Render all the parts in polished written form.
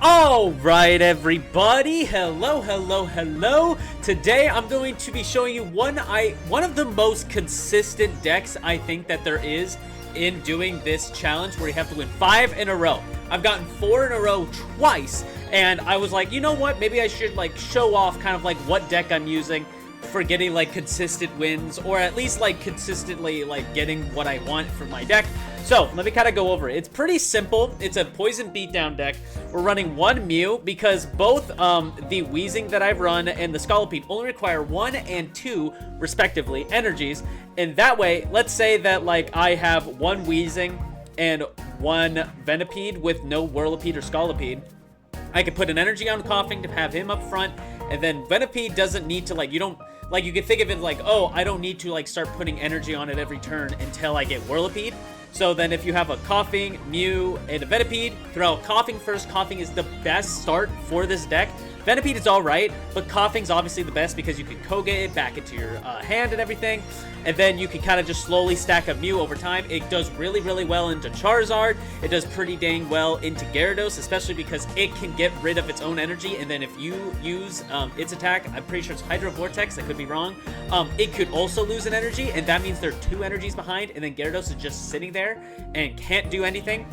All right, everybody. Hello. Today, I'm going to be showing you one of the most consistent decks I think that there is in doing this challenge, where you have to win 5 in a row. I've gotten 4 in a row twice, and I was like, you know what? Maybe I should like show off kind of like what deck I'm using for getting like consistent wins, or at least like consistently like getting what I want from my deck. So let me kind of go over it. It's pretty simple. It's a poison beatdown deck. We're running 1 Mew because both the Weezing that I've run and the Scolipede only require 1 and 2 respectively energies, and that way, let's say that like I have 1 Weezing and 1 Venipede with no Whirlipede or Scolipede. I could put an energy on Coughing to have him up front, and then Venipede doesn't need to like, you don't like, you can think of it like, oh, I don't need to like start putting energy on it every turn until I get Whirlipede. So then if you have a Coughing, Mew, and a Venipede, throw out Coughing first. Coughing is the best start for this deck. Venipede is alright, but Coughing's obviously the best because you can Koga it back into your hand and everything. And then you can kind of just slowly stack up Mew over time. It does really well into Charizard. It does pretty dang well into Gyarados, especially because it can get rid of its own energy. And then if you use its attack, I'm pretty sure it's Hydro Vortex, I could be wrong, it could also lose an energy, and that means they're 2 energies behind, and then Gyarados is just sitting there and can't do anything.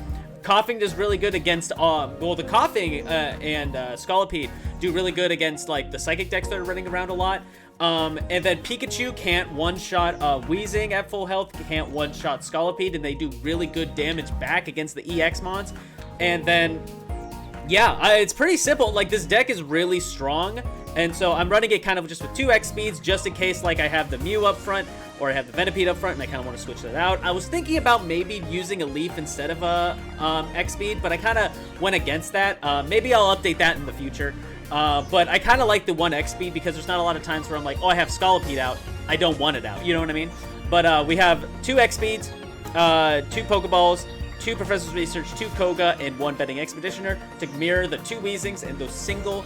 Coughing does really good against, well, the Coughing and Scolipede do really good against, like, the Psychic decks that are running around a lot. And then Pikachu can't one-shot Weezing at full health, can't one-shot Scolipede, and they do really good damage back against the EX mons. And then, yeah, it's pretty simple. Like, this deck is really strong, and so I'm running it kind of just with 2 X speeds, just in case, like, I have the Mew up front, or I have the Venipede up front, and I kind of want to switch that out. I was thinking about maybe using a Leaf instead of a X-Speed, but I kind of went against that. Maybe I'll update that in the future. But I kind of like the 1 X-Speed because there's not a lot of times where I'm like, oh, I have Scolipede out. I don't want it out. You know what I mean? But we have 2 X-Speeds, 2 Pokeballs, 2 Professor's Research, 2 Koga, and 1 Betting Expeditioner to mirror the 2 Weezings and those single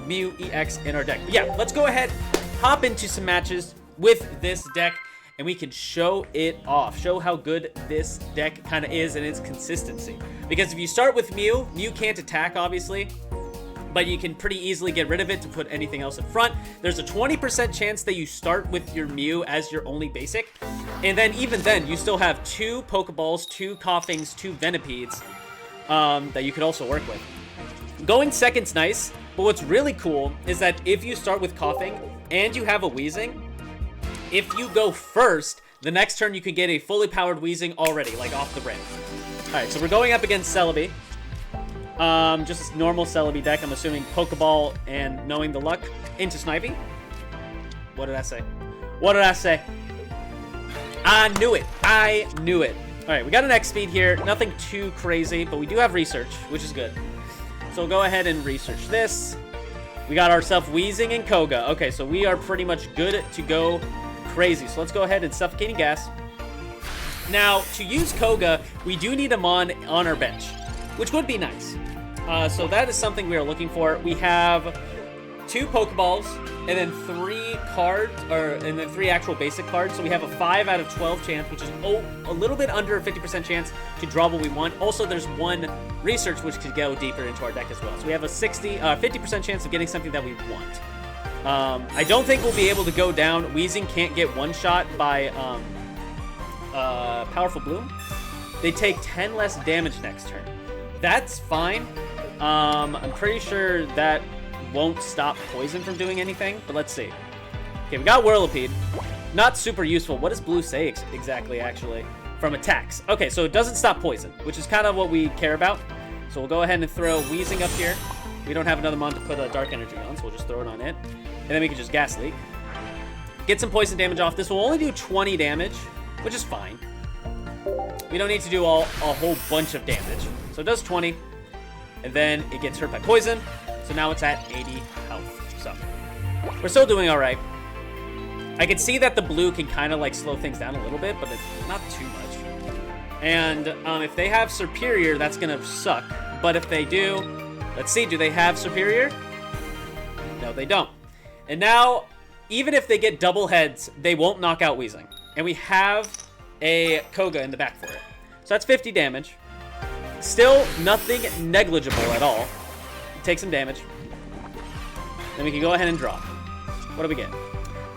Mew EX in our deck. But yeah, let's go ahead, hop into some matches with this deck, and we can show it off, show how good this deck kind of is and its consistency. Because if you start with Mew, Mew can't attack, obviously, but you can pretty easily get rid of it to put anything else in front. There's a 20% chance that you start with your Mew as your only basic, and then even then, you still have 2 Pokeballs, 2 Coughings, 2 Venipedes that you could also work with. Going second's nice, but what's really cool is that if you start with Coughing and you have a Weezing, if you go first, the next turn you could get a fully powered Weezing already, like off the rip. Alright, so we're going up against Celebi. Just a normal Celebi deck. I'm assuming Pokeball and Knowing the Luck into Snivy. What did I say? What did I say? I knew it. I knew it. Alright, we got an X-Speed here. Nothing too crazy, but we do have Research, which is good. So we'll go ahead and research this. We got ourselves Weezing and Koga. Okay, so we are pretty much good to go crazy. So let's go ahead and Suffocating Gas. Now, to use Koga, we do need him on our bench, which would be nice. So that is something we are looking for. We have 2 Pokeballs, and then 3 cards, and then 3 actual basic cards. So we have a 5 out of 12 chance, which is a little bit under a 50% chance to draw what we want. Also, there's 1 Research, which could go deeper into our deck as well. So we have a 50% chance of getting something that we want. I don't think we'll be able to go down. Weezing can't get one-shot by Powerful Bloom. They take 10 less damage next turn. That's fine. I'm pretty sure that won't stop Poison from doing anything, but let's see. Okay, we got Whirlipede. Not super useful. What does Blue say exactly, actually? From attacks. Okay, so it doesn't stop Poison, which is kind of what we care about. So we'll go ahead and throw Weezing up here. We don't have another mon to put a Dark Energy on, so we'll just throw it on it. And then we can just Gas Leak. Get some Poison damage off. This will only do 20 damage, which is fine. We don't need to do a whole bunch of damage. So it does 20, and then it gets hurt by Poison. So now it's at 80 health. So we're still doing all right. I can see that the blue can kind of like slow things down a little bit, but it's not too much. And if they have Superior, that's going to suck. But if they do, let's see, do they have Superior? No, they don't. And now, even if they get double heads, they won't knock out Weezing. And we have a Koga in the back for it. So that's 50 damage. Still nothing negligible at all. take some damage. Then we can go ahead and draw. What do we get?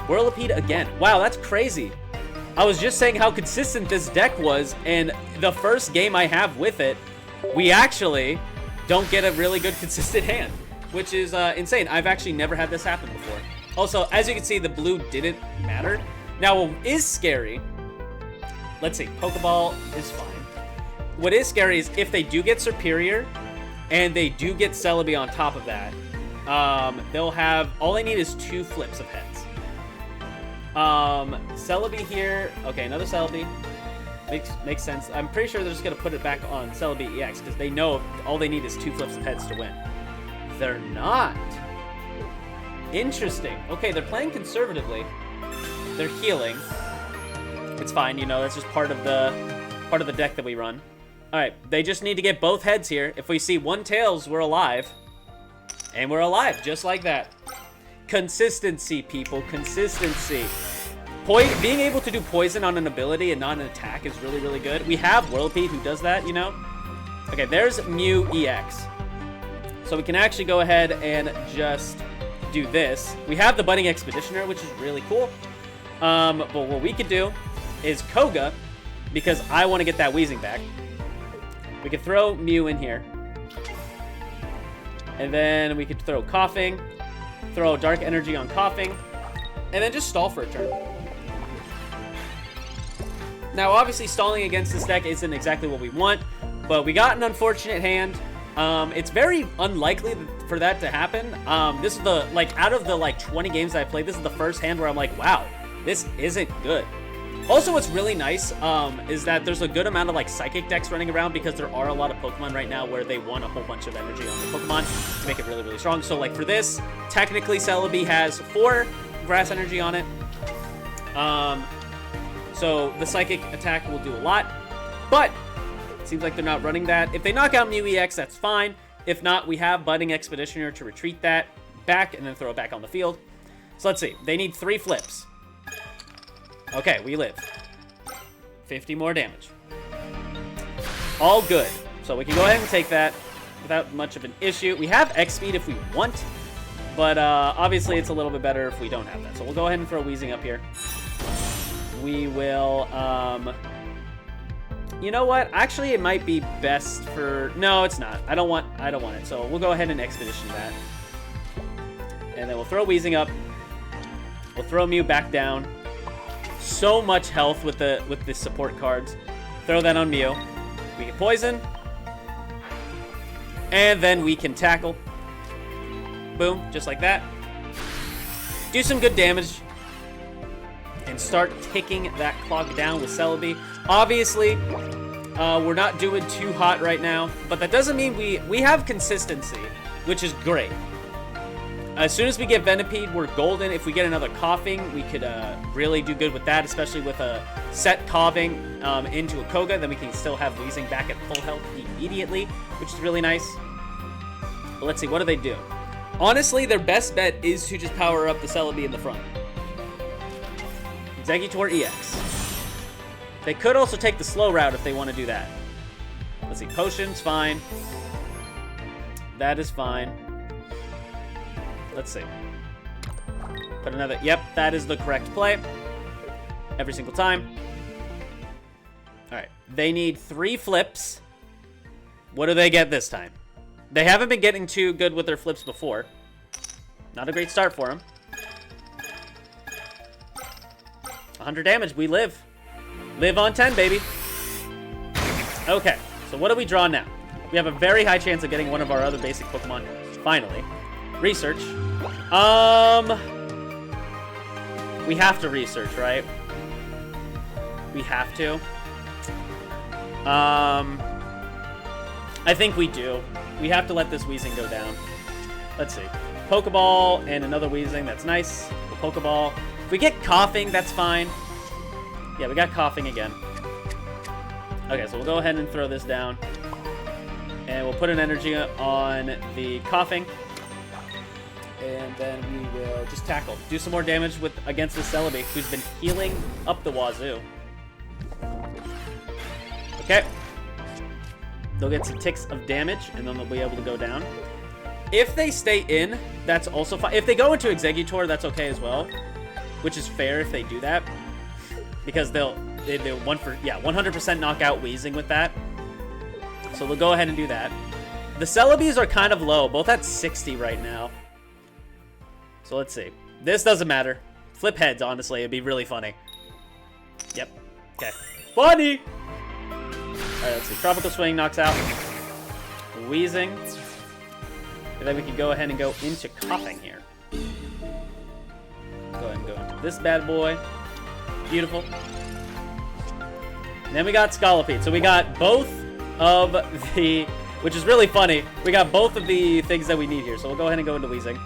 Whirlipede again. Wow, that's crazy. I was just saying how consistent this deck was, and the first game I have with it, we actually don't get a really good consistent hand, which is insane. I've actually never had this happen before. Also, as you can see, the blue didn't matter. Now, what is scary, let's see, Pokeball is fine. What is scary is if they do get Superior, and they do get Celebi on top of that, they'll have, all they need is 2 flips of heads. Celebi here, okay, another Celebi, makes sense. I'm pretty sure they're just gonna put it back on Celebi EX, because they know all they need is 2 flips of heads to win. They're not. Interesting. Okay, they're playing conservatively. They're healing. It's fine, you know, that's just part of the deck that we run. Alright, they just need to get both heads here. If we see 1 tails, we're alive. And we're alive, just like that. Consistency, people. Consistency. Being able to do poison on an ability and not an attack is really, really good. We have Whirlipede who does that, you know? Okay, there's Mew EX. So we can actually go ahead and just do this. We have the Budding Expeditioner, which is really cool. But what we could do is Koga, because I want to get that Wheezing back. We could throw Mew in here. And then we could throw Coughing, throw Dark Energy on Coughing, and then just stall for a turn. Now, obviously, stalling against this deck isn't exactly what we want, but we got an unfortunate hand. It's very unlikely for that to happen. This is the, like, out of the, like, 20 games that I played, this is the first hand where I'm like, wow, this isn't good. Also, what's really nice is that there's a good amount of, like, Psychic decks running around because there are a lot of Pokemon right now where they want a whole bunch of energy on the Pokemon to make it really, really strong. So, like, for this, technically, Celebi has 4 Grass Energy on it. So the Psychic attack will do a lot, but it seems like they're not running that. If they knock out Mew EX, that's fine. If not, we have Budding Expeditioner to retreat that back and then throw it back on the field. So let's see. They need 3 flips. Okay, we live. 50 more damage. All good. So we can go ahead and take that without much of an issue. We have X speed if we want, but obviously it's a little bit better if we don't have that. So we'll go ahead and throw Wheezing up here. We will, you know what? Actually, it might be best for, no, it's not. I don't want it. So we'll go ahead and Expedition that. And then we'll throw Wheezing up. We'll throw Mew back down. So much health with the support cards. Throw that on Mew. We can Poison. And then we can Tackle. Boom, just like that. Do some good damage. And start ticking that clock down with Celebi. Obviously, we're not doing too hot right now, but that doesn't mean we have consistency, which is great. As soon as we get Venipede, we're golden. If we get another Coughing, we could really do good with that, especially with a set Coughing into a Koga. Then we can still have Wheezing back at full health immediately, which is really nice. But let's see, what do they do? Honestly, their best bet is to just power up the Celebi in the front. Exeggutor EX. They could also take the slow route if they want to do that. Let's see, Potion's fine. That is fine. Let's see. Put another, yep, that is the correct play. Every single time. Alright, they need 3 flips. What do they get this time? They haven't been getting too good with their flips before. Not a great start for them. 100 damage, we live. Live on 10, baby. Okay, so what do we draw now? We have a very high chance of getting one of our other basic Pokemon, finally. Research. We have to research, right? We have to. I think we do. We have to let this Wheezing go down. Let's see. Pokeball and another Wheezing, that's nice. The Pokeball. If we get Coughing, that's fine. Yeah, we got Coughing again. Okay, so we'll go ahead and throw this down. And we'll put an energy on the Coughing. And then we will just tackle. Do some more damage against this Celebi, who's been healing up the wazoo. Okay. They'll get some ticks of damage, and then they'll be able to go down. If they stay in, that's also fine. If they go into Exeggutor, that's okay as well. Which is fair if they do that. Because they'll 100% knock out Weezing with that. So we'll go ahead and do that. The Celebis are kind of low, both at 60 right now. So let's see. This doesn't matter. Flip heads, honestly. It'd be really funny. Yep. Okay. Funny! Alright, let's see. Tropical Swing knocks out Weezing. And then we can go ahead and go into Coughing here. Go ahead and go into this bad boy. Beautiful. And then we got Scolipede. So we got both of the... Which is really funny. We got both of the things that we need here. So we'll go ahead and go into Weezing.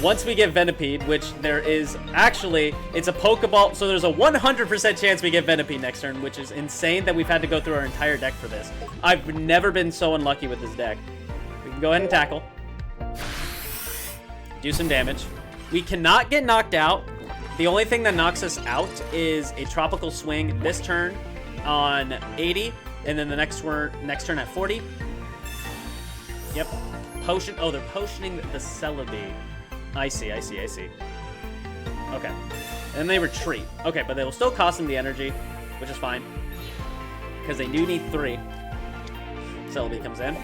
Once we get Venipede, which there is actually, it's a Pokeball, so there's a 100% chance we get Venipede next turn, which is insane that we've had to go through our entire deck for this. I've never been so unlucky with this deck. We can go ahead and tackle. Do some damage. We cannot get knocked out. The only thing that knocks us out is a Tropical Swing this turn on 80, and then the next turn at 40. Yep. Potion. Oh, they're potioning the Celebi. I see. Okay. And then they retreat. Okay, but they will still cost them the energy, which is fine. Because they do need 3. Celebi comes in.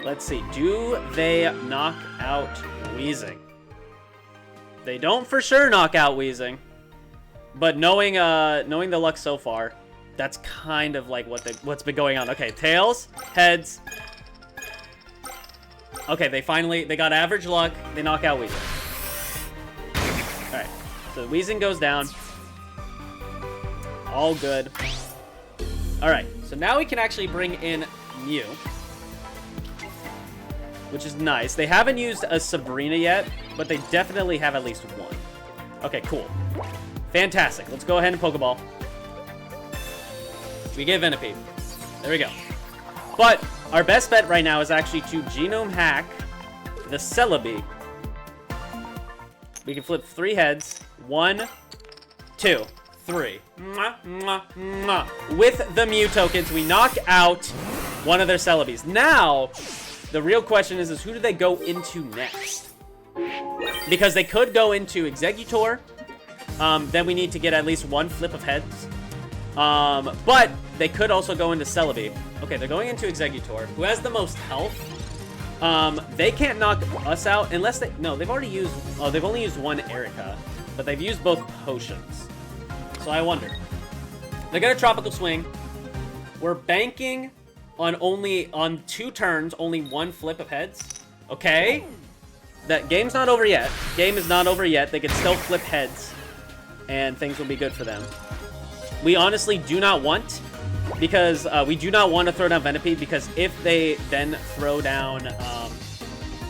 Let's see. Do they knock out Weezing? They don't for sure knock out Weezing. But knowing the luck so far, that's kind of like what's been going on. Okay, tails, heads. Okay, they got average luck. They knock out Weezing. Alright, so Weezing goes down. All good. Alright, so now we can actually bring in Mew. Which is nice. They haven't used a Sabrina yet, but they definitely have at least one. Okay, cool. Fantastic. Let's go ahead and Pokeball. We get Venipede. There we go. But our best bet right now is actually to Genome Hack the Celebi. We can flip 3 heads. 1, 2, 3. Mwah, mwah, mwah. With the Mew tokens, we knock out one of their Celebis. Now, the real question is who do they go into next? Because they could go into Exeggutor. Then we need to get at least 1 flip of heads. But they could also go into Celebi. Okay, they're going into Exeggutor, who has the most health. They can't knock us out unless they... No, they've already used... Oh, they've only used 1 Erica. But they've used both potions. So I wonder. They got a Tropical Swing. We're banking on 2 turns, only 1 flip of heads. Okay. That game's not over yet. Game is not over yet. They can still flip heads. And things will be good for them. We honestly do not want... Because we do not want to throw down Venipede, because if they then throw down,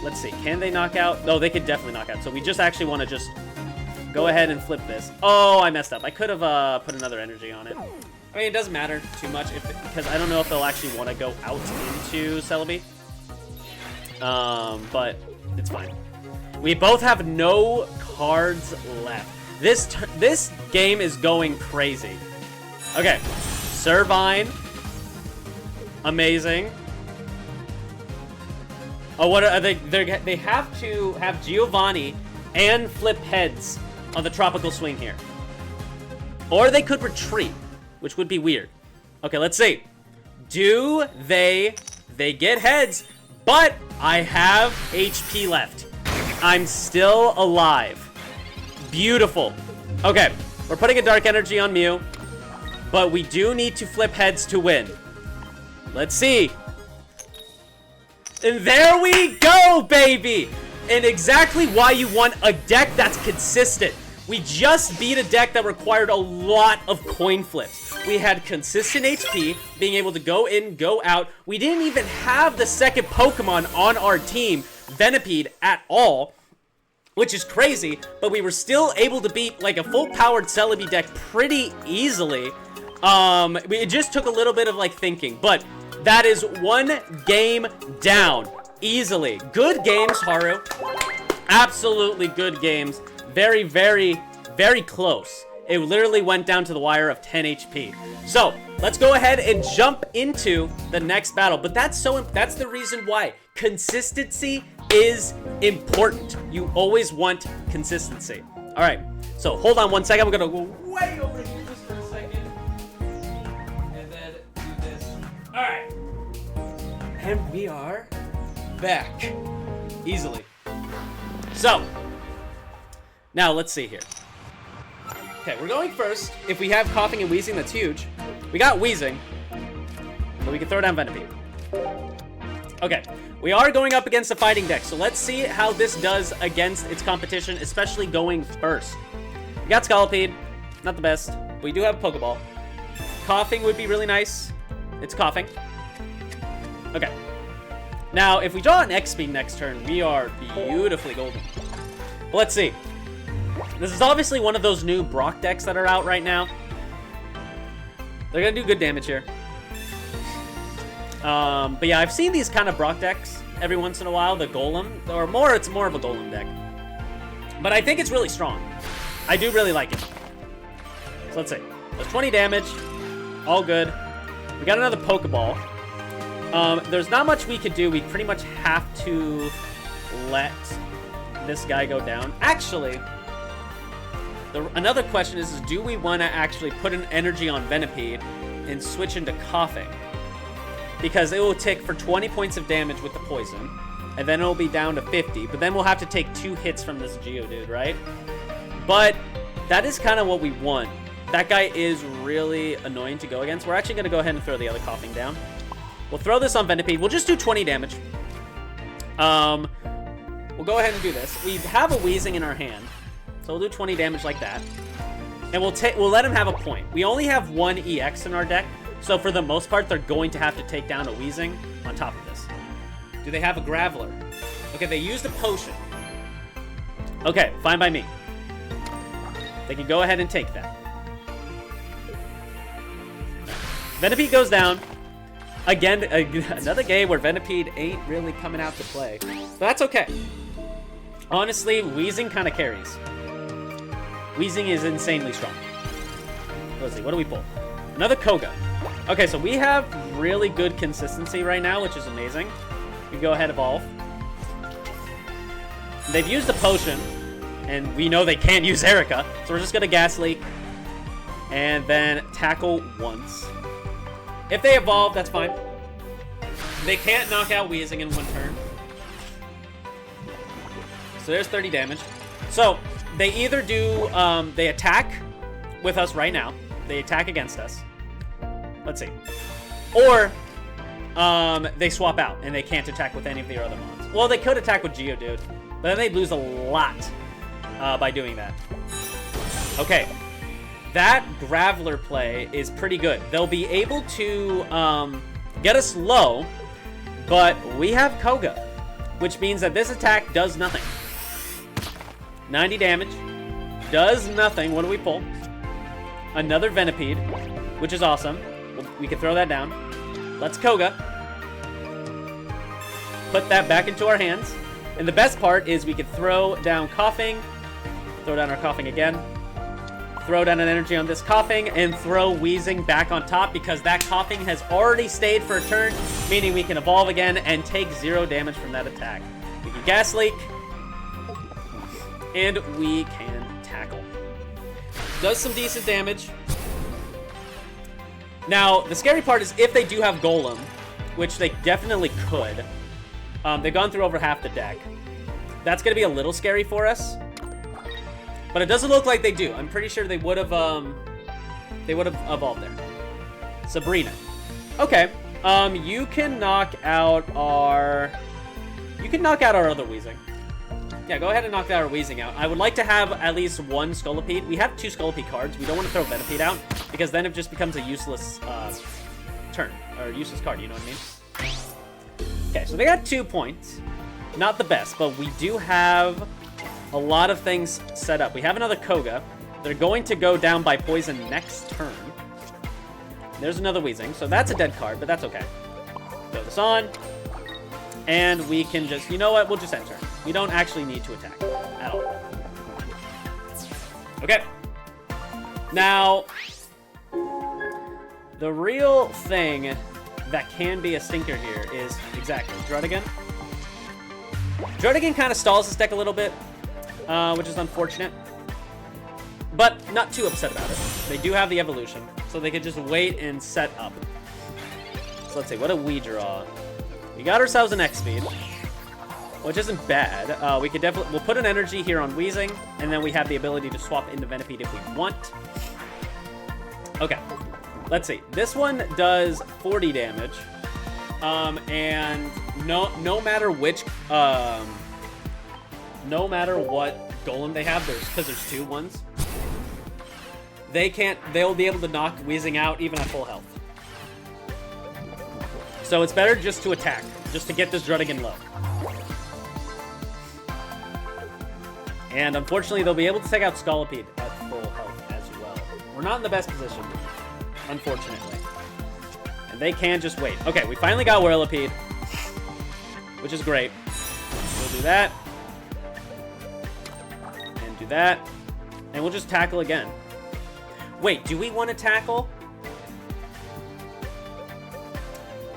let's see, can they knock out? No, they could definitely knock out. So we just actually want to just go ahead and flip this. Oh, I messed up. I could have put another energy on it. I mean, it doesn't matter too much because I don't know if they'll actually want to go out into Celebi. But it's fine. We both have no cards left. This game is going crazy. Okay. Servine. Amazing. Oh, what are they? They have to have Giovanni and flip heads on the Tropical Swing here. Or they could retreat, which would be weird. Okay, let's see. Do they get heads, but I have HP left. I'm still alive. Beautiful. Okay, we're putting a Dark Energy on Mew. But we do need to flip heads to win. Let's see. And there we go, baby! And exactly why you want a deck that's consistent. We just beat a deck that required a lot of coin flips. We had consistent HP, being able to go in, go out. We didn't even have the second Pokemon on our team, Venipede, at all. Which is crazy, but we were still able to beat like a full-powered Celebi deck pretty easily. It just took a little bit of like thinking, but that is 1 game down easily. Good games, Haru. Absolutely good games. Very, very, very close. It literally went down to the wire of 10 HP. So let's go ahead and jump into the next battle. But that's the reason why consistency is important. You always want consistency. All right, so hold on one second. We're gonna go way over here just for a second, and then do this. All right, and we are back easily. So now let's see here. Okay, we're going first. If we have coughing and wheezing, that's huge. We got wheezing, but we can throw down Venipede. Okay, we are going up against a fighting deck, so let's see how this does against its competition, especially going first. We got Scolipede, not the best. We do have a Pokeball. Coughing would be really nice. It's coughing. Okay. Now, if we draw an X-Speed next turn, we are beautifully golden. But let's see. This is obviously one of those new Brock decks that are out right now. They're gonna do good damage here. But yeah, I've seen these kind of Brock decks every once in a while. The Golem, or more, it's more of a Golem deck. But I think it's really strong. I do really like it. So let's see. There's 20 damage. All good. We got another Pokeball. There's not much we could do. We pretty much have to let this guy go down. Actually, another question is do we want to actually put an energy on Venipede and switch into Coughing? Because it will tick for 20 points of damage with the poison, and then it'll be down to 50, but then we'll have to take 2 hits from this Geodude, right? But that is kind of what we want. That guy is really annoying to go against. We're actually going to go ahead and throw the other Coughing down. We'll throw this on Venipede. We'll just do 20 damage. We'll go ahead and do this. We have a Wheezing in our hand, so we'll do 20 damage like that. And we'll let him have a point. We only have 1 EX in our deck, so for the most part, they're going to have to take down a Wheezing on top of this. Do they have a Graveler? Okay, they used a potion. Okay, fine by me. They can go ahead and take that. Venipede goes down. Again, another game where Venipede ain't really coming out to play. But that's okay. Honestly, Wheezing kind of carries. Wheezing is insanely strong. Let's see, what do we pull? Another Koga. Okay, so we have really good consistency right now, which is amazing. We go ahead, evolve. They've used a potion, and we know they can't use Erica, so we're just gonna Gas Leak, and then tackle once. If they evolve, that's fine. They can't knock out Wheezing in 1 turn. So there's 30 damage. So they either do, they attack with us right now. They attack against us. Let's see. Or they swap out and they can't attack with any of their other mons. Well, they could attack with Geodude, but then they'd lose a lot by doing that. Okay. That Graveler play is pretty good. They'll be able to get us low, but we have Koga, which means that this attack does nothing. 90 damage. Does nothing. What do we pull? Another Venipede, which is awesome. We can throw that down. Let's Koga. Put that back into our hands. And the best part is we can throw down Coughing. Throw down our Coughing again. Throw down an energy on this Coughing and throw Wheezing back on top because that Coughing has already stayed for a turn, meaning we can evolve again and take 0 damage from that attack. We can Gas Leak, and we can tackle. Does some decent damage. Now, the scary part is if they do have Golem, which they definitely could, they've gone through over half the deck. That's going to be a little scary for us. But it doesn't look like they do. I'm pretty sure they would have evolved there. Sabrina. Okay. You can knock out our other Wheezing. Yeah, go ahead and knock that our Wheezing out. I would like to have at least 1 Scolipede. We have 2 Scolipede cards. We don't want to throw Venipede out because then it just becomes a useless turn or useless card. You know what I mean? Okay, so they got 2 points. Not the best, but we do have a lot of things set up. We have another Koga. They're going to go down by poison next turn. There's another Wheezing, so that's a dead card, but that's okay. Throw this on. And we can just, you know what? We'll just end turn. We don't actually need to attack at all. Okay. Now, the real thing that can be a stinker here is, exactly, Druddigon. Druddigon kind of stalls this deck a little bit, which is unfortunate. But not too upset about it. They do have the evolution, so they could just wait and set up. So let's see, what do we draw? We got ourselves an X-Speed, which isn't bad. We could definitely, we'll put an energy here on Weezing, and then we have the ability to swap into Venipede if we want. Okay, let's see. This one does 40 damage, and no matter which, no matter what Golem they have, because there's two ones, they'll be able to knock Weezing out even at full health. So it's better just to attack, just to get this Druddigon low. And unfortunately, they'll be able to take out Scolipede at full health as well. We're not in the best position, unfortunately. And they can just wait. Okay, we finally got Whirlipede, which is great. We'll do that. And do that. And we'll just tackle again. Wait, do we want to tackle?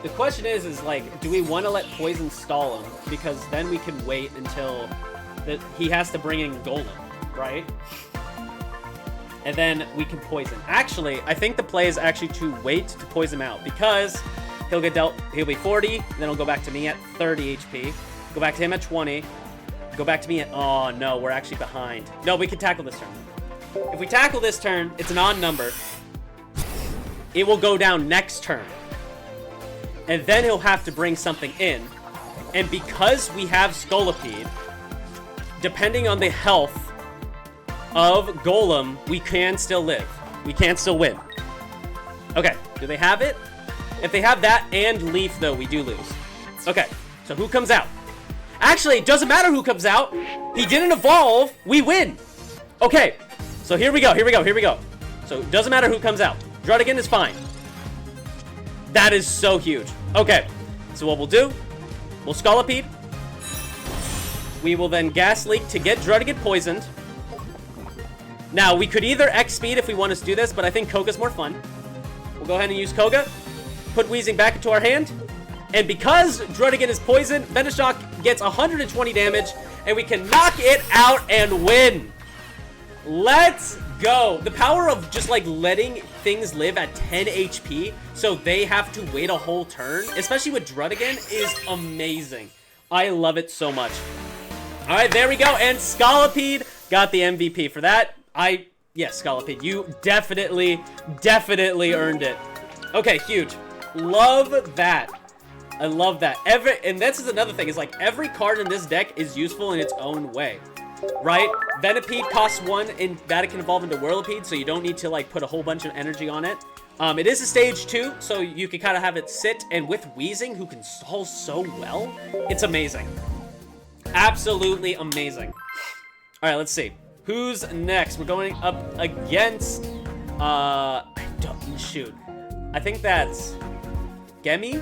The question is like, do we want to let Poison stall him? Because then we can wait until he has to bring in Golem, right? And then we can Poison. Actually, I think the play is actually to wait to Poison him out, because he'll be 40, then he'll go back to me at 30 HP, go back to him at 20, go back to me at, oh no, we're actually behind. No, we can tackle this turn. If we tackle this turn, it's an odd number. It will go down next turn. And then he'll have to bring something in. And because we have Scolipede, depending on the health of Golem, we can still live. We can still win. Okay, do they have it? If they have that and Leaf, though, we do lose. Okay, so who comes out? Actually, it doesn't matter who comes out. He didn't evolve. We win. Okay, so here we go, here we go, here we go. So it doesn't matter who comes out. Druddigon is fine. That is so huge. Okay, so what we'll do, we'll Scolipede. We will then Gas Leak to get Druddigon poisoned. Now, we could either X-Speed if we want to do this, but I think Koga's more fun. We'll go ahead and use Koga. Put Weezing back into our hand. And because Druddigon is poisoned, Venoshock gets 120 damage, and we can knock it out and win. Let's go. The power of just like letting things live at 10 HP so they have to wait a whole turn, especially with Druddigon, is amazing. I love it so much. All right, there we go. And Scolipede got the MVP for that. Yes, Scolipede, you definitely earned it. Okay, huge. Love that. I love that. And this is another thing, is like every card in this deck is useful in its own way. Right? Venipede costs 1, and that it can evolve into Whirlipede, so you don't need to like put a whole bunch of energy on it. It is a stage 2, so you can kind of have it sit, and with Weezing, who can stall so well, it's amazing. Absolutely amazing. All right, let's see. Who's next? We're going up against, shoot. I think that's Gemi?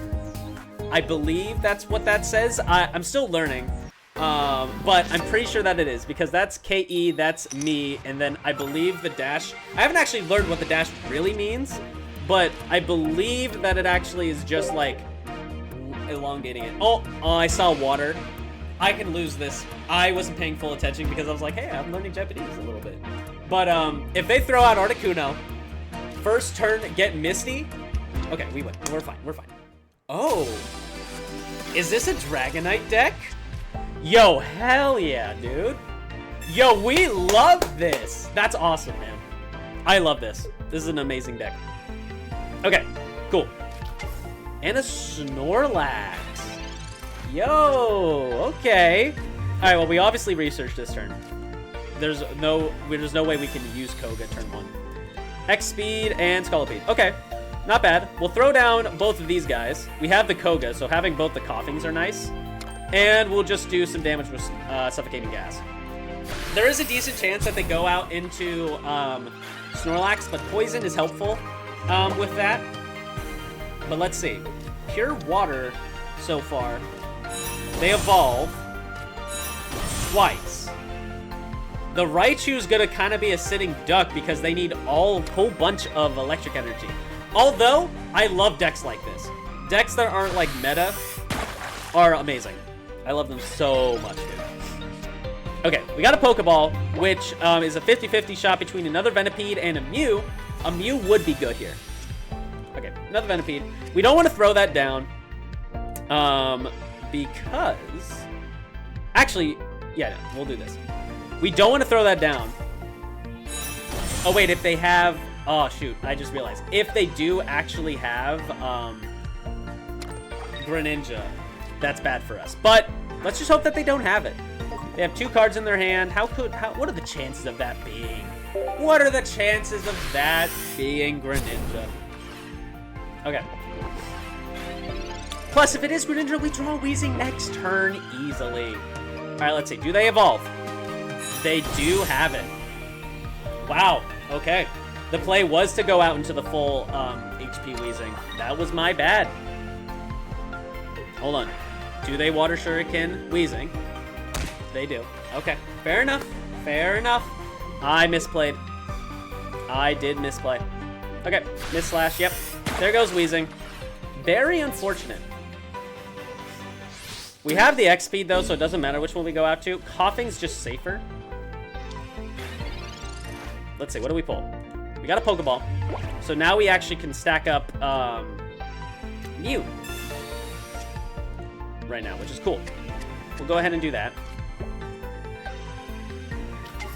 I believe that's what that says. I'm still learning. But I'm pretty sure that it is, because that's KE, that's me, and then I believe the dash. I haven't actually learned what the dash really means, but I believe that it actually is just like elongating it. Oh, I saw water. I can lose this. I wasn't paying full attention because I was like, hey, I'm learning Japanese a little bit. But if they throw out Articuno, first turn get Misty. Okay, we win. We're fine. We're fine. Oh, is this a Dragonite deck? Yo, hell yeah, dude. Yo, we love this. That's awesome, man. I love this. This is an amazing deck. Okay, cool. And a Snorlax. Yo, okay. All right, well, we obviously researched this turn. There's no way we can use Koga turn 1. X-Speed and Scolipede. Okay, not bad. We'll throw down both of these guys. We have the Koga, so having both the Coughings are nice. And we'll just do some damage with Suffocating Gas. There is a decent chance that they go out into Snorlax, but Poison is helpful with that. But let's see. Pure Water so far. They evolve twice. The Raichu's gonna kind of be a sitting duck because they need a whole bunch of electric energy. Although, I love decks like this. Decks that aren't like meta are amazing. I love them so much, dude. Okay, we got a Pokeball, which is a 50-50 shot between another Venipede and a Mew. A Mew would be good here. Okay, another Venipede. We don't want to throw that down. Because... Actually, yeah, no, we'll do this. We don't want to throw that down. Oh, wait, if they have... Oh, shoot, I just realized. If they do actually have Greninja, that's bad for us. But let's just hope that they don't have it. They have 2 cards in their hand. What are the chances of that being? What are the chances of that being Greninja? Okay. Plus, if it is Greninja, we draw Weezing next turn easily. All right, let's see. Do they evolve? They do have it. Wow. Okay. The play was to go out into the full HP Weezing. That was my bad. Hold on. Do they Water Shuriken Weezing? They do. Okay. Fair enough. Fair enough. I misplayed. I did misplay. Okay. Miss slash. Yep. There goes Weezing. Very unfortunate. We have the X speed though, so it doesn't matter which one we go out to. Coughing's just safer. Let's see. What do we pull? We got a Pokeball. So now we actually can stack up Mew right now, which is cool. We'll go ahead and do that.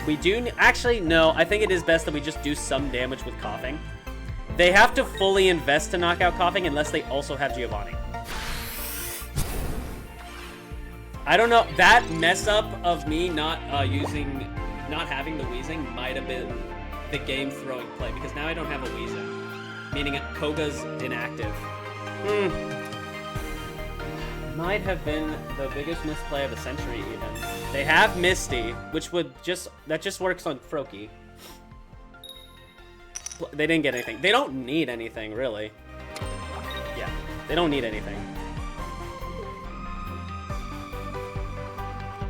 We do... Actually, no. I think it is best that we just do some damage with Coughing. They have to fully invest to knock out Coughing unless they also have Giovanni. I don't know. That mess up of me not having the Weezing might have been the game throwing play, because now I don't have a Weezing, meaning Koga's inactive. Might have been the biggest misplay of the century even. They have Misty, which would just works on Froakie. They didn't get anything. They don't need anything, really. Yeah, they don't need anything.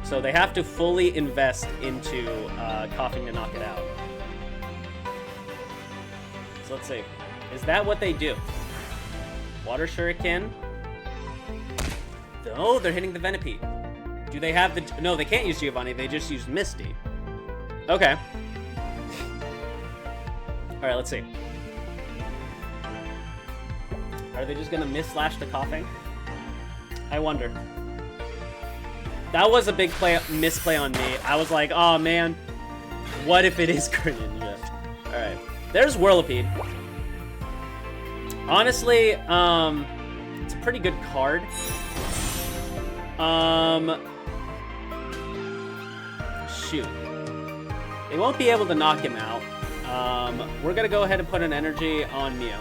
So they have to fully invest into Coughing to knock it out. So let's see. Is that what they do? Water Shuriken? Oh, they're hitting the Venipede. Do they have the... No, they can't use Giovanni. They just use Misty. Okay. Alright, let's see. Are they just going to miss-slash the Coughing? I wonder. That was a big misplay on me. I was like, oh man, what if it is Greninja? Alright. There's Whirlipede. Honestly, it's a pretty good card. Shoot. They won't be able to knock him out. We're gonna go ahead and put an energy on Mew.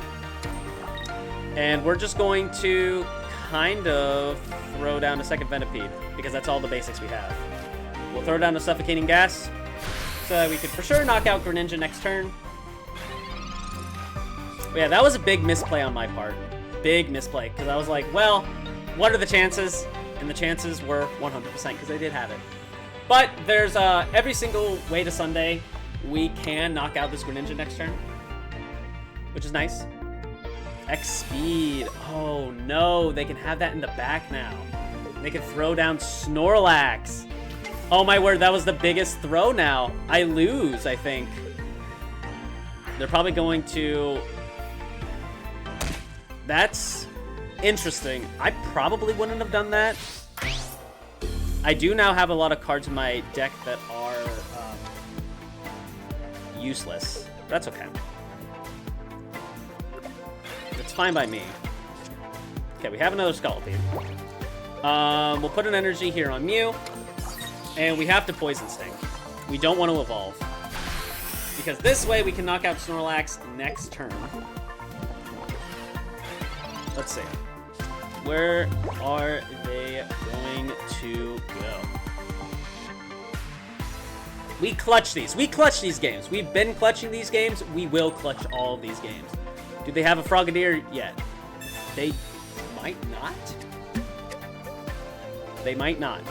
And we're just going to kind of throw down a second Venipede, because that's all the basics we have. We'll throw down a Suffocating Gas, so that we could for sure knock out Greninja next turn. But yeah, that was a big misplay on my part. Big misplay, because I was like, well, what are the chances? And the chances were 100%, because they did have it. But there's every single way to Sunday, we can knock out this Greninja next turn, which is nice. X speed. Oh no, they can have that in the back now. They can throw down Snorlax. Oh my word, that was the biggest throw now. I lose, I think. They're probably going to... That's interesting. I probably wouldn't have done that. I do now have a lot of cards in my deck that are useless. That's okay. It's fine by me. Okay, we have another Scolipede. We'll put an energy here on Mew. And we have to Poison Sting. We don't want to evolve. Because this way we can knock out Snorlax next turn. Let's see. Where are they going to go? We clutch these. We clutch these games. We've been clutching these games. We will clutch all of these games. Do they have a Frogadier yet? They might not. They might not.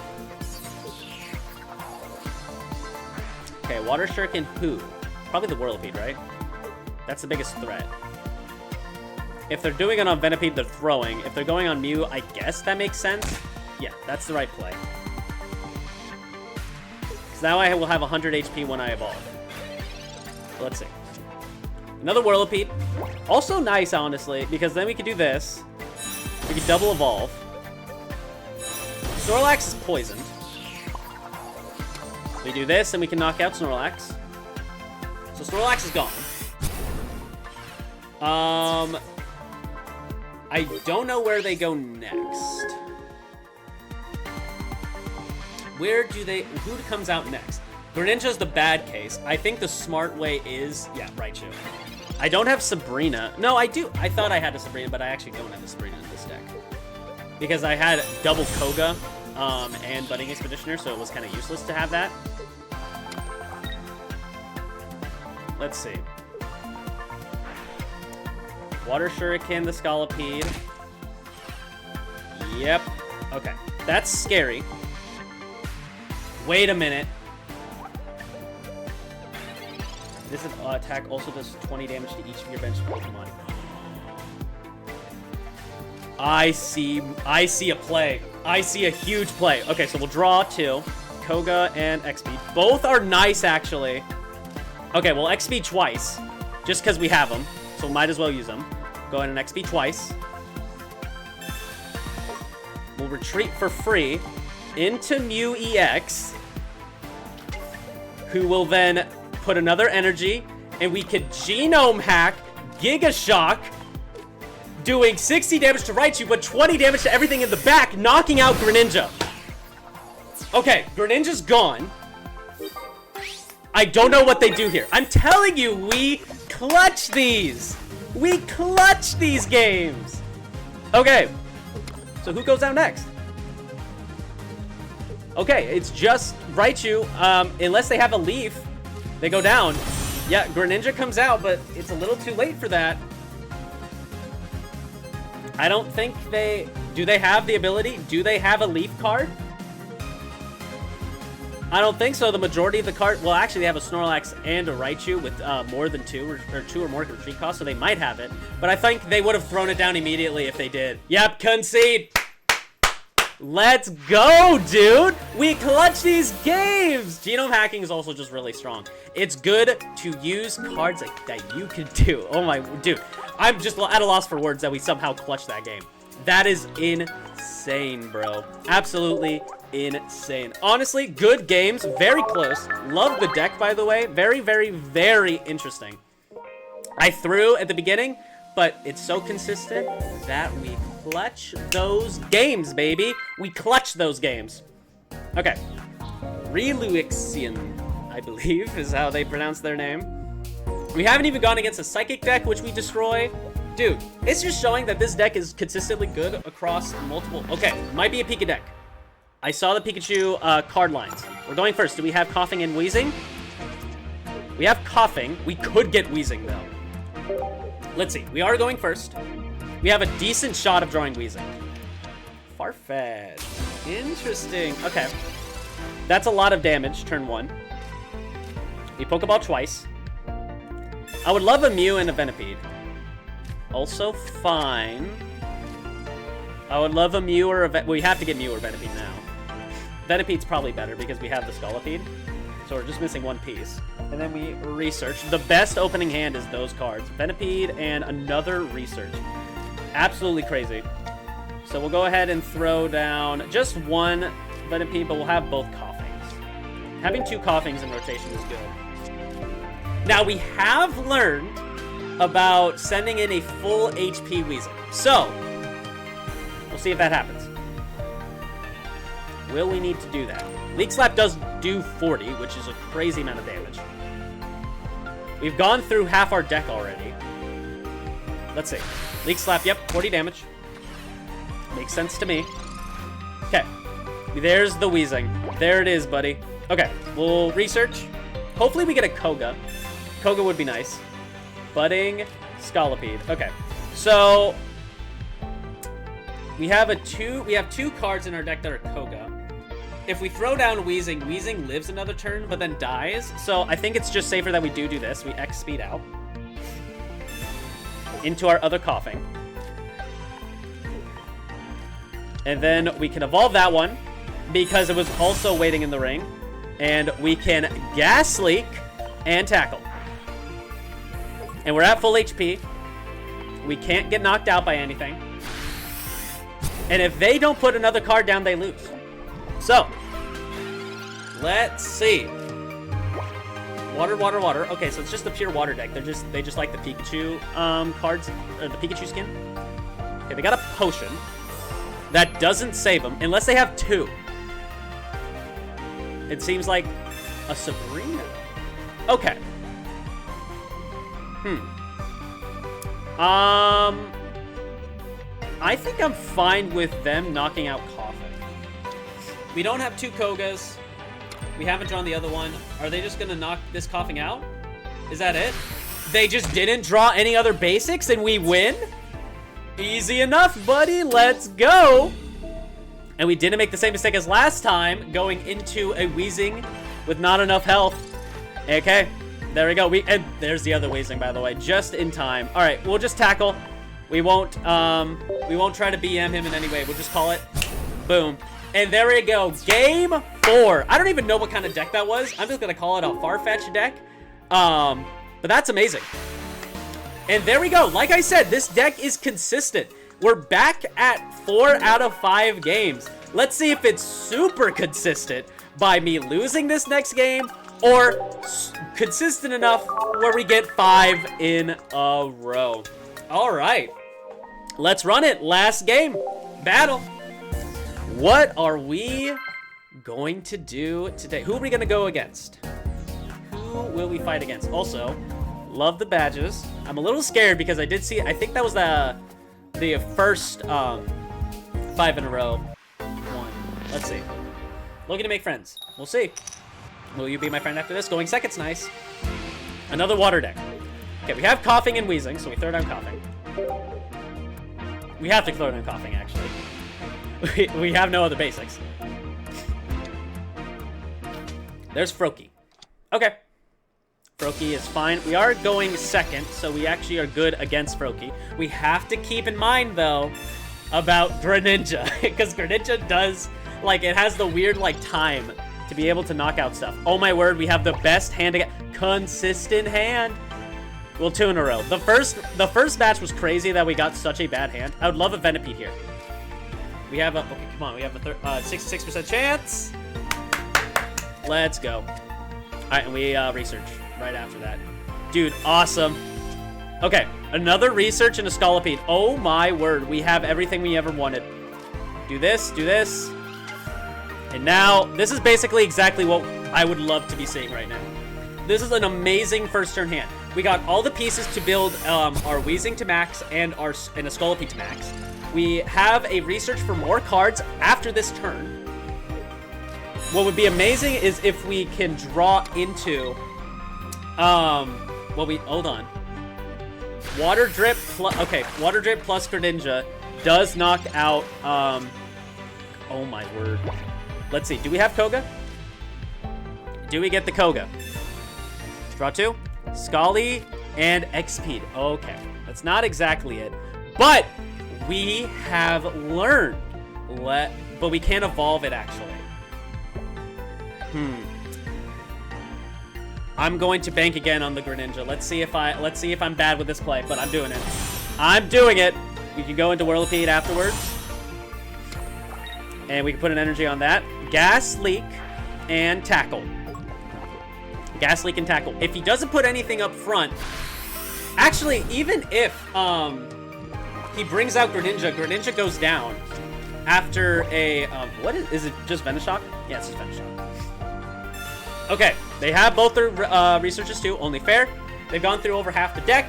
Okay, Water Shuriken who? Probably the Whirlipede, right? That's the biggest threat. If they're doing it on Venipede, they're throwing. If they're going on Mew, I guess that makes sense. Yeah, that's the right play. Because now I will have 100 HP when I evolve. Let's see. Another Whirlipede. Also nice, honestly, because then we could do this. We could double evolve. Snorlax is poisoned. We do this, and we can knock out Snorlax. So Snorlax is gone. I don't know where they go next. Who comes out next? Greninja's the bad case. I think the smart way is, yeah, Raichu. I don't have Sabrina. No, I do. I thought I had a Sabrina, but I actually don't have a Sabrina in this deck. Because I had double Koga and Budding Expeditioner, so it was kind of useless to have that. Let's see. Water Shuriken, the Scolipede. Yep. Okay. That's scary. Wait a minute. This attack also does 20 damage to each of your bench Pokemon. I see a play. I see a huge play. Okay, so we'll draw two. Koga and XP. Both are nice, actually. Okay, well, XP twice. Just because we have them. So might as well use them. Go ahead and XP twice. We'll retreat for free into Mew EX, who will then put another energy, and we could Genome Hack Giga Shock, doing 60 damage to Raichu, but 20 damage to everything in the back, knocking out Greninja. Okay, Greninja's gone. I don't know what they do here. I'm telling you, we clutch these. We clutch these games. Okay, so who goes out next? Okay, it's just Raichu. Unless they have a leaf, they go down. Yeah, Greninja comes out, but it's a little too late for that. I don't think they... Do they have the ability? Do they have a leaf card? I don't think so. The majority of the card... Well, actually, they have a Snorlax and a Raichu with more than two or more retreat costs, so they might have it. But I think they would have thrown it down immediately if they did. Yep, concede. Let's go, dude. We clutch these games. Genome hacking is also just really strong. It's good to use cards that you can do. Oh my... Dude, I'm just at a loss for words that we somehow clutched that game. That is insane, bro. Absolutely insane. Honestly, good games. Very close. Love the deck, by the way. Very, very, very interesting. I threw at the beginning, but it's so consistent that we clutch those games, baby. We clutch those games. Okay. Reluixian, I believe, is how they pronounce their name. We haven't even gone against a Psychic deck, which we destroy. Dude, it's just showing that this deck is consistently good across multiple... Okay, might be a Pika deck. I saw the Pikachu card lines. We're going first. Do we have Coughing and Wheezing? We have Coughing. We could get Wheezing, though. Let's see. We are going first. We have a decent shot of drawing Wheezing. Farfetch'd. Interesting. Okay. That's a lot of damage, turn one. We Pokeball twice. I would love a Mew and a Venipede. Also fine. I would love a Mew or a we have to get Mew or Venipede now. Venipede's probably better because we have the Scolipede. So we're just missing one piece. And then we research. The best opening hand is those cards. Venipede and another research. Absolutely crazy. So we'll go ahead and throw down just one Venipede, but we'll have both Coughings. Having two Coughings in rotation is good. Now, we have learned about sending in a full HP Weezing. So, we'll see if that happens. Will we need to do that? Leak Slap does do 40, which is a crazy amount of damage. We've gone through half our deck already. Let's see. Leak Slap, yep, 40 damage. Makes sense to me. Okay. There's the Weezing. There it is, buddy. Okay, we'll research. Hopefully we get a Koga. Koga would be nice. Budding Scolipede. Okay. So we have two cards in our deck that are Koga. if we throw down Wheezing, Wheezing lives another turn, but then dies. So I think it's just safer that we do this. We X speed out into our other Coughing. And then we can evolve that one because it was also waiting in the ring. And we can Gas Leak and Tackle. And we're at full HP. We can't get knocked out by anything. And if they don't put another card down, they lose. So, let's see. Water, water, water. Okay, so it's just a pure water deck. They just like the Pikachu cards, or the Pikachu skin. Okay, they got a potion. That doesn't save them, unless they have two. It seems like a Sabrina. Okay. I think I'm fine with them knocking out Coughing. We don't have two Kogas. We haven't drawn the other one. Are they just gonna knock this Coughing out? Is that it? They just didn't draw any other basics and we win? Easy enough, buddy. Let's go. And we didn't make the same mistake as last time, going into a Wheezing with not enough health. Okay, there we go. And there's the other Wheezing, by the way, just in time. All right, we'll just tackle. We won't try to BM him in any way. We'll just call it. Boom. And there we go. Game 4. I don't even know what kind of deck that was. I'm just gonna call it a Farfetch'd deck. But that's amazing. And there we go. Like I said, this deck is consistent. We're back at 4 out of 5 games. Let's see if it's super consistent by me losing this next game or consistent enough where we get 5 in a row. All right. Let's run it. Last game. Battle. What are we going to do today? Who are we going to go against? Who will we fight against? Also, love the badges. I'm a little scared because I did see, I think that was the first 5 in a row one. Let's see. Looking to make friends. We'll see. Will you be my friend after this? Going second's nice. Another water deck. Okay, we have Coughing and Wheezing, so we throw down Coughing. We have to throw down Coughing, actually. We have no other basics. There's Froakie. Okay. Froakie is fine. We are going second, so we actually are good against Froakie. We have to keep in mind, though, about Greninja. Because Greninja does, like, it has the weird, like, time to be able to knock out stuff. Oh, my word, we have the best hand again. Consistent hand. Well, 2 in a row. The first match was crazy that we got such a bad hand. I would love a Venipede here. We have a, okay, come on. We have a 66% chance. Let's go. All right, and we research right after that. Dude, awesome. Okay, another research and a Scolipede. Oh my word, we have everything we ever wanted. Do this, do this. And now, this is basically exactly what I would love to be seeing right now. This is an amazing first turn hand. We got all the pieces to build our Wheezing to max and a Scolipede to max. We have a research for more cards after this turn. What would be amazing is if we can draw into, hold on. Water Drip plus, okay, Water Drip plus Greninja does knock out, oh my word. Let's see, do we have Koga? Do we get the Koga? Draw 2, Scully, and X-Speed. Okay, that's not exactly it, but we have learned, but we can't evolve it actually. I'm going to bank again on the Greninja. Let's see if I'm bad with this play, but I'm doing it. I'm doing it. We can go into Whirlipede afterwards. And we can put an energy on that. Gas Leak and Tackle. Gas Leak and Tackle. If he doesn't put anything up front, actually, even if he brings out Greninja, Greninja goes down after a, what is it just Venoshock? Yeah, it's just Venoshock. Okay, they have both their researches too, only fair. They've gone through over half the deck.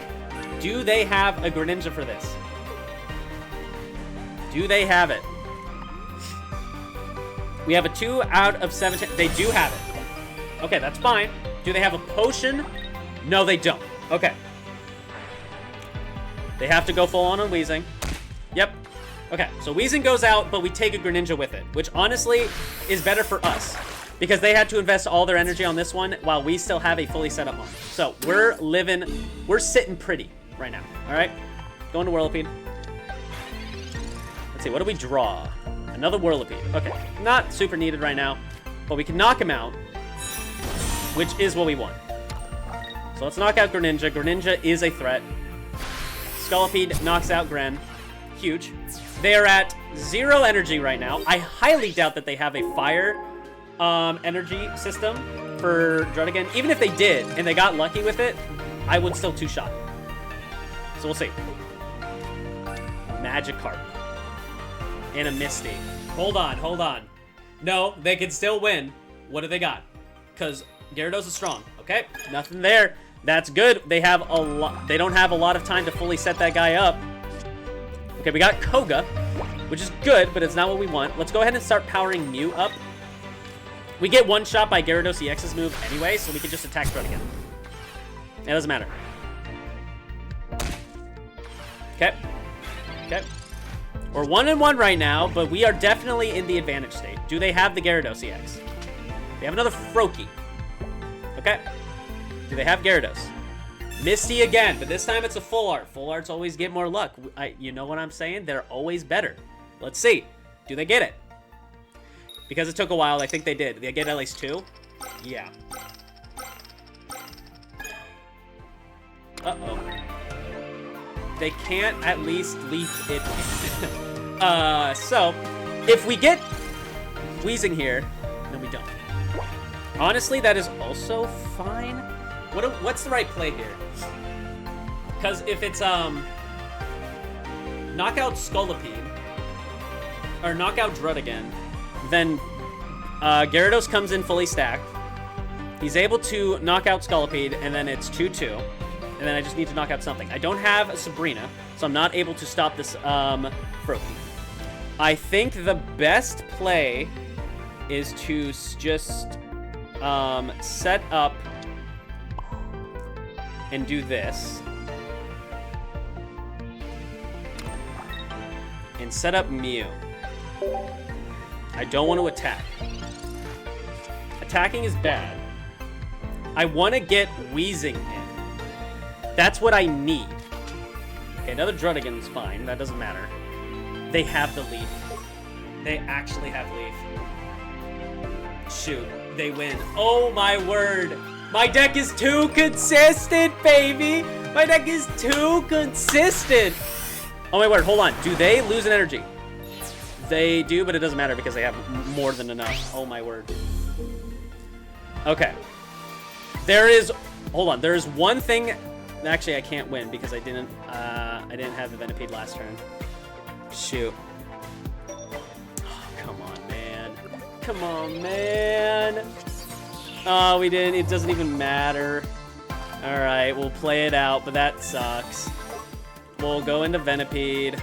Do they have a Greninja for this? Do they have it? We have a 2 out of 7. They do have it. Okay, that's fine. Do they have a potion? No, they don't. Okay. They have to go full on Wheezing. Yep. Okay, so Weezing goes out, but we take a Greninja with it, which honestly is better for us because they had to invest all their energy on this one while we still have a fully set up one. So we're sitting pretty right now, all right? Going to Whirlipede. Let's see, what do we draw? Another Whirlipede. Okay, not super needed right now, but we can knock him out, which is what we want. So let's knock out Greninja. Greninja is a threat. Scolipede knocks out Gren. Huge. They are at 0 energy right now. I highly doubt that they have a fire energy system for Druddigan. Even if they did, and they got lucky with it, I would still two-shot. So we'll see. Magikarp. And a Misty. Hold on, hold on. No, they can still win. What do they got? Because Gyarados is strong. Okay, nothing there. That's good. They have a lot. They don't have a lot of time to fully set that guy up. Okay, we got Koga, which is good, but it's not what we want. Let's go ahead and start powering Mew up. We get one shot by Gyarados EX's move anyway, so we can just attack Druddigan. It doesn't matter. Okay. Okay. We're 1-1 right now, but we are definitely in the advantage state. Do they have the Gyarados EX? They have another Froakie. Okay. Do they have Gyarados? Misty again, but this time it's a full art. Full arts always get more luck. You know what I'm saying? They're always better. Let's see. Do they get it? Because it took a while, I think they did. Did they get at least 2? Yeah. Uh-oh. They can't at least leave it. So, if we get Weezing here, no, we don't. Honestly, that is also fine. What's the right play here? Because if it's knockout Scolipede or knockout Druddigan, then Gyarados comes in fully stacked. He's able to knock out Scolipede, and then it's 2-2. And then I just need to knock out something. I don't have a Sabrina, so I'm not able to stop this Froakie. I think the best play is to just set up and do this. And set up Mew. I don't want to attack. Attacking is bad. I want to get Weezing in. That's what I need. Okay, another Druddigan is fine. That doesn't matter. They have the Leaf. They actually have Leaf. Shoot. They win. Oh my word. My deck is too consistent, baby. My deck is too consistent. Oh my word. Hold on. Do they lose an energy? They do, but it doesn't matter because they have more than enough. Oh my word. Okay. There is... Hold on. There is one thing... Actually, I can't win because I didn't have the Venipede last turn. Shoot. Oh, come on, man. Come on, man. Oh, we didn't. It doesn't even matter. All right, we'll play it out, but that sucks. We'll go into Venipede.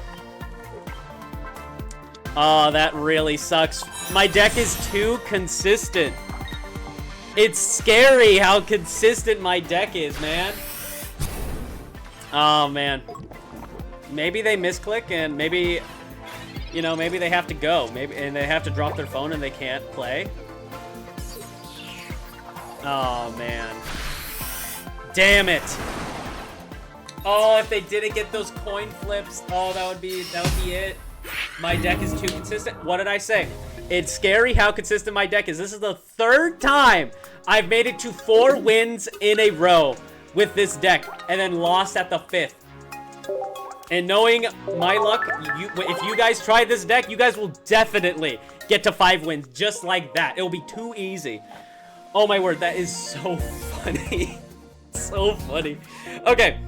Oh, that really sucks. My deck is too consistent. It's scary how consistent my deck is, man. Oh, man. Maybe they misclick and maybe, you know, maybe they have to go. And they have to drop their phone and they can't play. Oh, man. Damn it. Oh, if they didn't get those coin flips, oh, that would be it. My deck is too consistent. What did I say? It's scary how consistent my deck is. This is the 3rd time I've made it to 4 wins in a row with this deck and then lost at the 5th. And knowing my luck, if you guys try this deck, you guys will definitely get to 5 wins just like that. It will be too easy. Oh my word, that is so funny. So funny. Okay.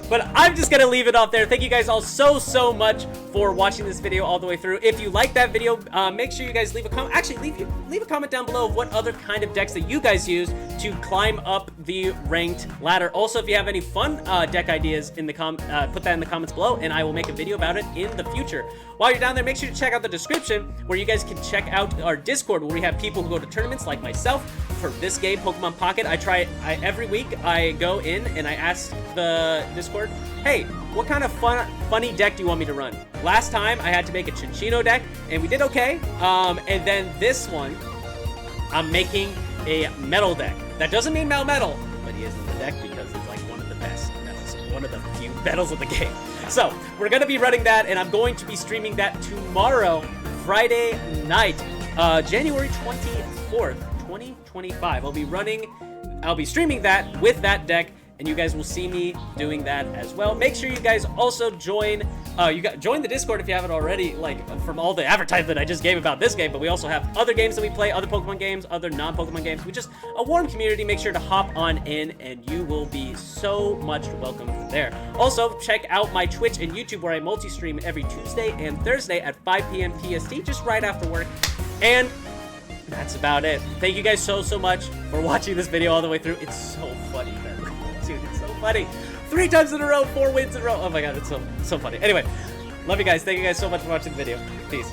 But I'm just going to leave it off there. Thank you guys all so much for watching this video all the way through. If you like that video, make sure you guys leave a comment. Actually, leave a comment down below of what other kind of decks that you guys use to climb up the ranked ladder. Also, if you have any fun deck ideas, put that in the comments below, and I will make a video about it in the future. While you're down there, make sure to check out the description where you guys can check out our Discord, where we have people who go to tournaments like myself for this game, Pokemon Pocket. Every week I go in and I ask the Discord, hey, what kind of funny deck do you want me to run? Last time I had to make a Chinchino deck, and we did okay. And then this one, I'm making a metal deck. That doesn't mean metal, but he is in the deck because it's like one of the best metals, one of the few metals of the game. So we're gonna be running that, and I'm going to be streaming that tomorrow, Friday night, January 24th, 2025. I'll be streaming that with that deck, and you guys will see me doing that as well. Make sure you guys also join the Discord if you haven't already, like, from all the advertisement I just gave about this game, but we also have other games that we play, other Pokemon games, other non-Pokemon games. We just a warm community. Make sure to hop on in, and you will be so much welcome there. Also, check out my Twitch and YouTube, where I multi-stream every Tuesday and Thursday at 5 p.m. PST, just right after work. And that's about it. Thank you guys so much for watching this video all the way through. It's so funny, man. Dude, it's so funny. 3 times in a row, 4 wins in a row. Oh my god, it's so funny. Anyway, love you guys. Thank you guys so much for watching the video. Peace.